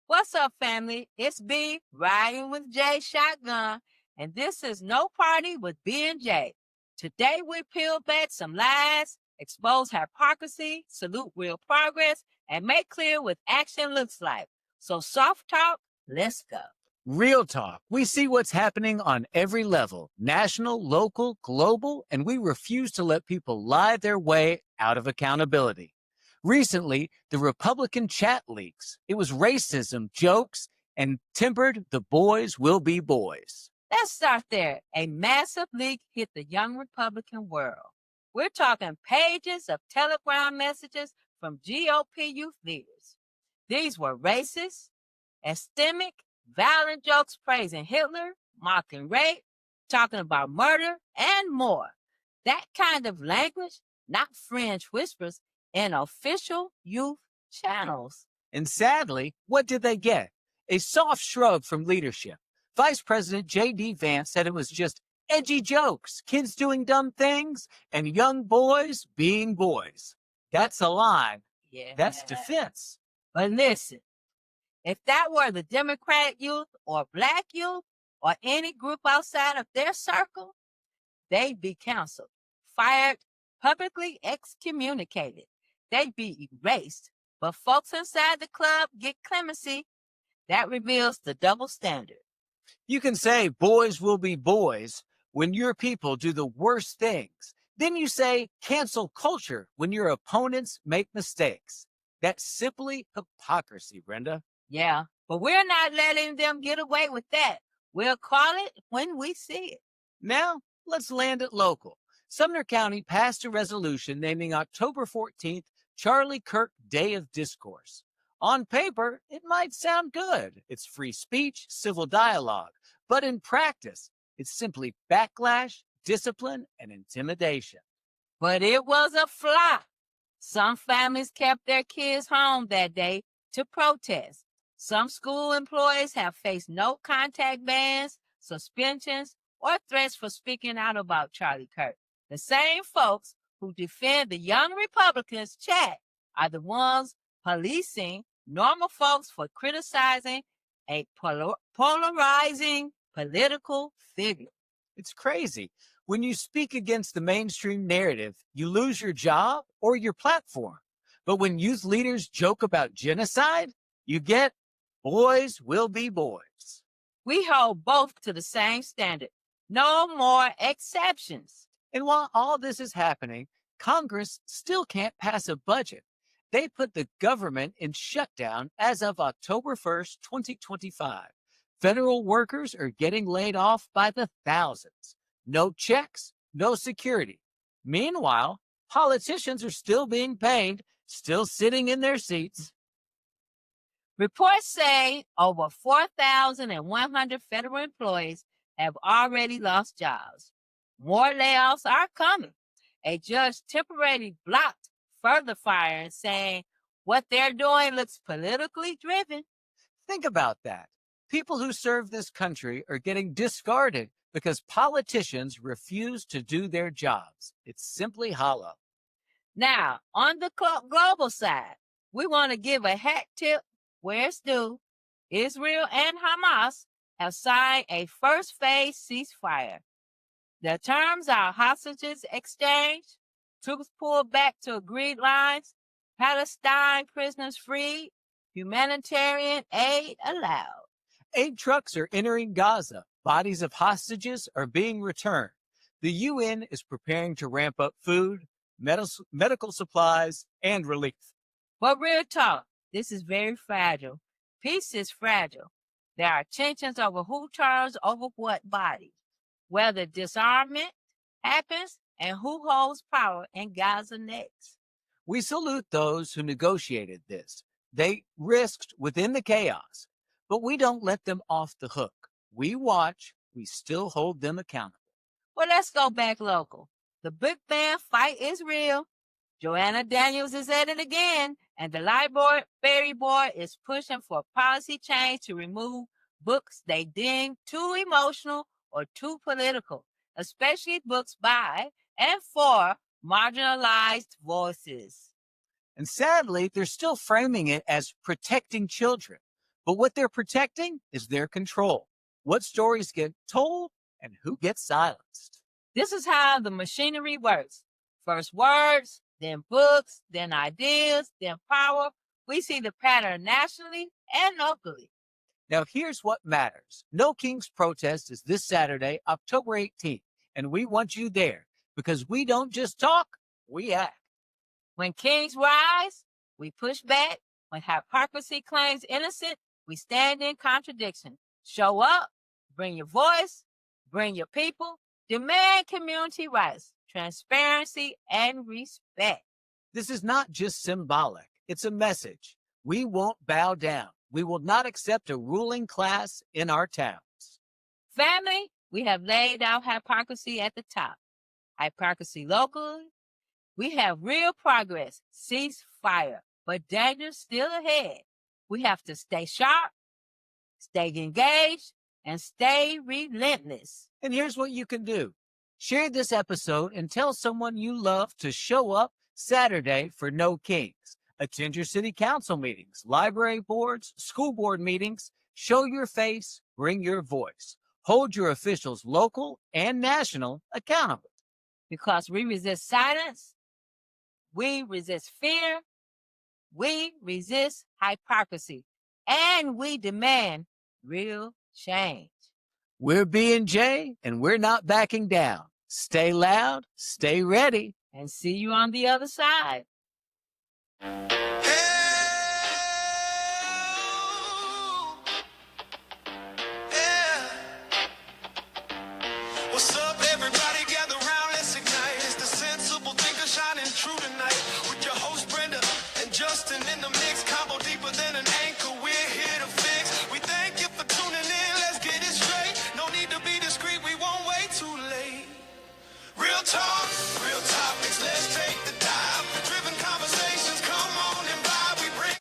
What's up, family? It's B riding with J Shotgun, and this is No Party with B and J. Today we peel back some lies, expose hypocrisy, salute real progress, and make clear what action looks like. So soft talk, let's go. Real talk. We see what's happening on every level, national, local, global, and we refuse to let people lie their way out of accountability. Recently, the Republican chat leaks. It was racism, jokes, and tempered the boys will be boys. Let's start there. A massive leak hit the young Republican world. We're talking pages of telegram messages from GOP youth leaders. These were racist, epistemic, violent jokes praising Hitler, mocking rape, talking about murder, and more. That kind of language, not fringe whispers, in official youth channels. And sadly, what did they get? A soft shrug from leadership. Vice President J.D. Vance said it was just edgy jokes, kids doing dumb things, and young boys being boys. That's a lie. Yeah. That's defense. But listen, if that were the Democratic youth or Black youth or any group outside of their circle, they'd be canceled, fired, publicly excommunicated. They'd be erased. But folks inside the club get clemency. That reveals the double standard. You can say boys will be boys when your people do the worst things. Then you say cancel culture when your opponents make mistakes. That's simply hypocrisy, Brenda. Yeah, but we're not letting them get away with that. We'll call it when we see it. Now, let's land it local. Sumner County passed a resolution naming October 14th Charlie Kirk Day of Discourse. On paper, it might sound good. It's free speech, civil dialogue. But in practice, it's simply backlash, discipline, and intimidation. But it was a flop. Some families kept their kids home that day to protest. Some school employees have faced no contact bans, suspensions, or threats for speaking out about Charlie Kirk. The same folks who defend the young Republicans' chat are the ones policing normal folks for criticizing a polarizing political figure. It's crazy. When you speak against the mainstream narrative, you lose your job or your platform. But when youth leaders joke about genocide, you get boys will be boys. We hold both to the same standard. No more exceptions. And while all this is happening, Congress still can't pass a budget. They put the government in shutdown as of October 1st, 2025. Federal workers are getting laid off by the thousands. No checks, no security. Meanwhile, politicians are still being paid, still sitting in their seats. Reports say over 4,100 federal employees have already lost jobs. More layoffs are coming. A judge temporarily blocked further firing, saying what they're doing looks politically driven. Think about that. People who serve this country are getting discarded because politicians refuse to do their jobs. It's simply hollow. Now, on the global side, we want to give a hat tip where it's due. Israel and Hamas have signed a first phase ceasefire. The terms are hostages exchanged, troops pulled back to agreed lines, Palestine prisoners freed, humanitarian aid allowed. 8 trucks are entering Gaza. Bodies of hostages are being returned. The UN is preparing to ramp up food, medical supplies, and relief. But real talk, this is very fragile. Peace is fragile. There are tensions over who turns over what bodies, whether disarmament happens, and who holds power in Gaza next. We salute those who negotiated this. They risked within the chaos, but we don't let them off the hook. We watch, we still hold them accountable. Well, let's go back local. The big band fight is real. Joanna Daniels is at it again, and the Library Board is pushing for policy change to remove books they deem too emotional or too political, especially books by and for marginalized voices. And sadly, they're still framing it as protecting children. But what they're protecting is their control, what stories get told and who gets silenced. This is how the machinery works. First words, then books, then ideas, then power. We see the pattern nationally and locally. Now, here's what matters. No Kings protest is this Saturday, October 18th, and we want you there because we don't just talk, we act. When kings rise, we push back. When hypocrisy claims innocent, we stand in contradiction. Show up, bring your voice, bring your people, demand community rights, transparency, and respect. This is not just symbolic, it's a message. We won't bow down. We will not accept a ruling class in our towns. Family, we have laid out hypocrisy at the top. Hypocrisy locally. We have real progress, ceasefire, but danger's still ahead. We have to stay sharp, stay engaged, and stay relentless. And here's what you can do. Share this episode and tell someone you love to show up Saturday for No Kings. Attend your city council meetings, library boards, school board meetings. Show your face, bring your voice. Hold your officials, local and national, accountable. Because we resist silence, we resist fear, we resist hypocrisy, and we demand real change. We're B&J, and we're not backing down. Stay loud, stay ready. And see you on the other side. What's up, everybody?